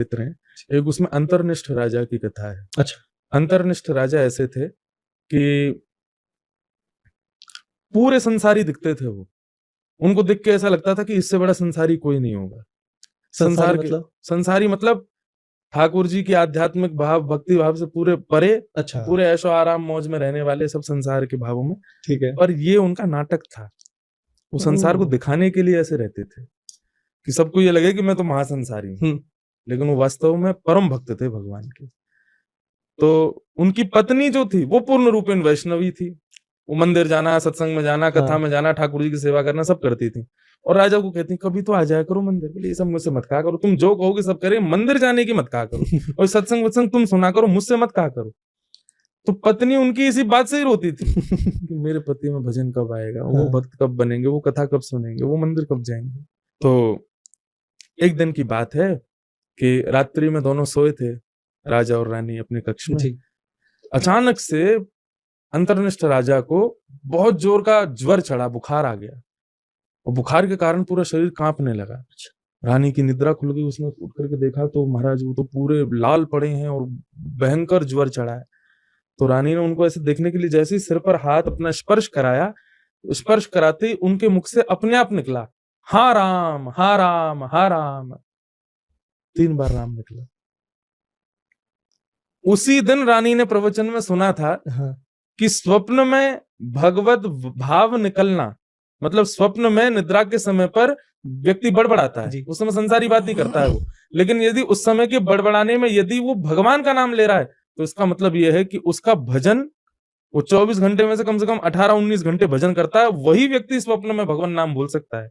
चित्र हैं। एक उसमें अंतर्निष्ठ राजा की कथा है। अच्छा। अंतर्निष्ठ राजा ऐसे थे कि पूरे संसारी दिखते थे वो, उनको देख के ऐसा लगता था कि इससे बड़ा संसारी कोई नहीं होगा। संसारी संसार के मतलब? संसारी मतलब ठाकुर जी की आध्यात्मिक भाव भक्ति भाव से पूरे परे, अच्छा। पूरे ऐशो आराम मौज में रहने वाले, सब संसार के भावों में। ठीक है। पर ये उनका नाटक था, वो संसार को दिखाने के लिए ऐसे रहते थे कि सबको ये लगे कि मैं तो महासंसारी हूं, लेकिन वो वास्तव में परम भक्त थे भगवान के। तो उनकी पत्नी जो थी वो पूर्ण रूपेण वैष्णवी थी, वो मंदिर जाना, सत्संग में जाना, कथा में जाना, ठाकुर जी की सेवा करना सब करती थी। और राजा को कहती कभी तो आ जाया करो मंदिर, बोले ये सब मुझसे मत कहा करो, तुम जो कहोगे सब करे, मंदिर जाने की मत कहा करो और सत्संग वत्संग तुम सुना करो, मुझसे मत कहा करो। तो पत्नी उनकी इसी बात से ही रोती थी कि मेरे पति में भजन कब आएगा, वो भक्त कब बनेंगे, वो कथा कब सुनेंगे, वो मंदिर कब जाएंगे। तो एक दिन की बात है कि रात्रि में दोनों सोए थे, राजा और रानी अपने कक्ष में। अचानक से अंतर्निष्ठ राजा को बहुत जोर का ज्वर चढ़ा, बुखार आ गया, और बुखार के कारण पूरा शरीर कांपने लगा। रानी की निद्रा खुल गई, उसने उठ करके देखा तो महाराज वो तो पूरे लाल पड़े हैं और भयंकर ज्वर चढ़ा है। तो रानी ने उनको ऐसे देखने के लिए जैसे ही सिर पर हाथ अपना स्पर्श कराया, स्पर्श कराते ही उनके मुख से अपने आप निकला, हा राम हा राम हा राम, 3 बार राम निकला। उसी दिन रानी ने प्रवचन में सुना था कि स्वप्न में भगवत भाव निकलना, मतलब स्वप्न में निद्रा के समय पर व्यक्ति बड़बड़ाता है, उस समय संसारी बात ही करता है वो, लेकिन यदि उस समय के बड़बड़ाने में यदि वो भगवान का नाम ले रहा है तो इसका मतलब यह है कि उसका भजन, वो 24 घंटे में से कम 18-19 घंटे भजन करता है, वही व्यक्ति स्वप्न में भगवान नाम बोल सकता है।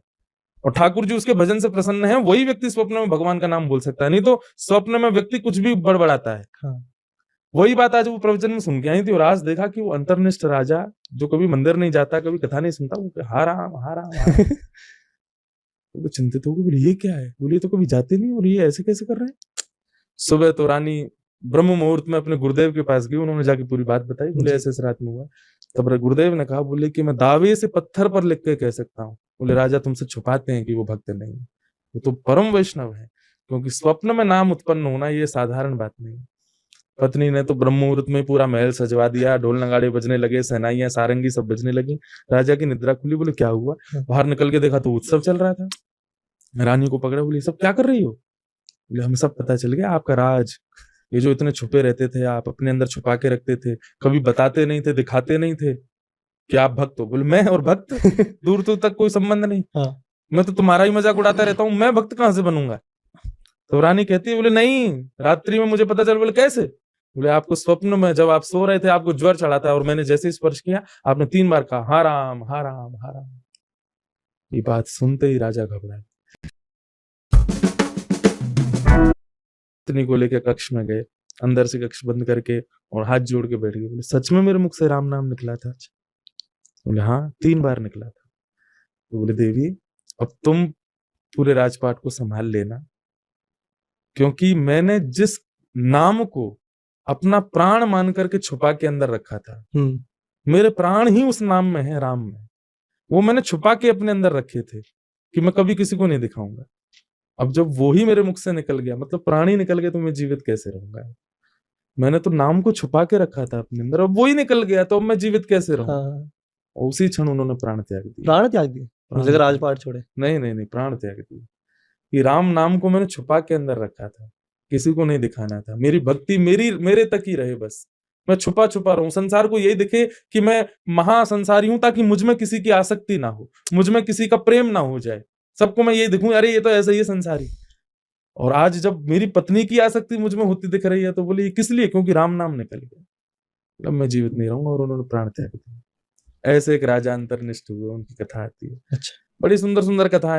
और ठाकुर जी उसके भजन से प्रसन्न है, वही व्यक्ति स्वप्न में भगवान का नाम बोल सकता है, नहीं तो स्वप्न में व्यक्ति कुछ भी बड़बड़ाता है। वही बात आज वो प्रवचन में सुन के आई थी, और आज देखा कि वो अंतर्निष्ठ राजा जो कभी मंदिर नहीं जाता, कभी कथा नहीं सुनता, वो हा राम हा राम हा राम। तो चिंतित हो गए, बोले ये क्या है, बोले तो कभी जाते नहीं और ये ऐसे कैसे कर रहे हैं। सुबह तो रानी ब्रह्म मुहूर्त में अपने गुरुदेव के पास गई, उन्होंने जाके पूरी बात बताई, बोले ऐसे ऐसे रात में हुआ। तब गुरुदेव ने कहा, बोले कि मैं दावे से पत्थर पर लिख के कह सकता हूँ, बोले राजा तुमसे छुपाते हैं कि वो भक्त नहीं, वो तो परम वैष्णव है, क्योंकि स्वप्न में नाम उत्पन्न होना ये साधारण बात नहीं। पत्नी ने तो ब्रह्म मुहूर्त में पूरा महल सजवा दिया, ढोल नगाड़े बजने लगे, सहनाइयां सारंगी सब बजने लगी। राजा की निद्रा खुली, बोले क्या हुआ, बाहर निकल के देखा तो उत्सव चल रहा था। रानी को पकड़ा, बोली सब क्या कर रही हो, बोले हमें सब पता चल गया, आपका राज, ये जो इतने छुपे रहते थे, आप अपने अंदर छुपा के रखते थे, कभी बताते नहीं थे, दिखाते नहीं थे कि आप भक्त हो। बोले मैं और भक्त दूर दूर तक कोई संबंध नहीं, मैं तो तुम्हारा ही मजाक उड़ाता रहता हूँ, मैं भक्त कहां से बनूंगा। तो रानी कहती है, बोले नहीं, रात्रि में मुझे पता चल। बोले कैसे, बोले आपको स्वप्न में जब आप सो रहे थे आपको ज्वर चढ़ा था, और मैंने जैसे स्पर्श किया आपने 3 बार कहा हा राम हा राम हा राम। ये बात सुनते ही राजा घबराए, पत्नी को लेकर कक्ष में गए, अंदर से कक्ष बंद करके और हाथ जोड़ के बैठ गए। बोले सच में मेरे मुख से राम नाम निकला था? बोले हाँ 3 बार निकला था। तो बोले देवी अब तुम पूरे राजपाट को संभाल लेना, क्योंकि मैंने जिस नाम को अपना प्राण मान करके छुपा के अंदर रखा था, मेरे प्राण ही उस नाम में है, राम में, वो मैंने छुपा के अपने अंदर रखे थे कि मैं कभी किसी को नहीं दिखाऊंगा। अब जब वो ही मेरे मुख से निकल गया, मतलब प्राण ही निकल गया, तो मैं जीवित कैसे रहूंगा। मैंने तो नाम को छुपा के रखा था अपने अंदर, अब वो ही निकल गया तो अब मैं जीवित कैसे रहूं। और उसी क्षण उन्होंने प्राण त्याग दिया। प्राण त्याग दिया, राजपाट छोड़े? नहीं नहीं नहीं, प्राण त्याग दिया। कि राम नाम को मैंने छुपा के अंदर रखा था, किसी को नहीं दिखाना था, मेरी भक्ति मेरे तक ही रहे, बस मैं छुपा छुपा रहूं, संसार को यही दिखे कि मैं महासंसारी हूं, ताकि मुझ में किसी की आसक्ति ना हो, मुझ में किसी का प्रेम ना हो जाए, सबको मैं यही दिखूं अरे ये तो ऐसा ही है संसारी। और आज जब मेरी पत्नी की आसक्ति मुझ में होती दिख रही है तो बोली किस लिए, क्योंकि राम नाम निकल गया, अब मैं जीवित नहीं रहूंगा, और उन्होंने प्राण त्याग दिया। ऐसे एक राजा अंतर्निष्ठ हुए, उनकी कथा आती है। अच्छा, बड़ी सुंदर सुंदर कथा है।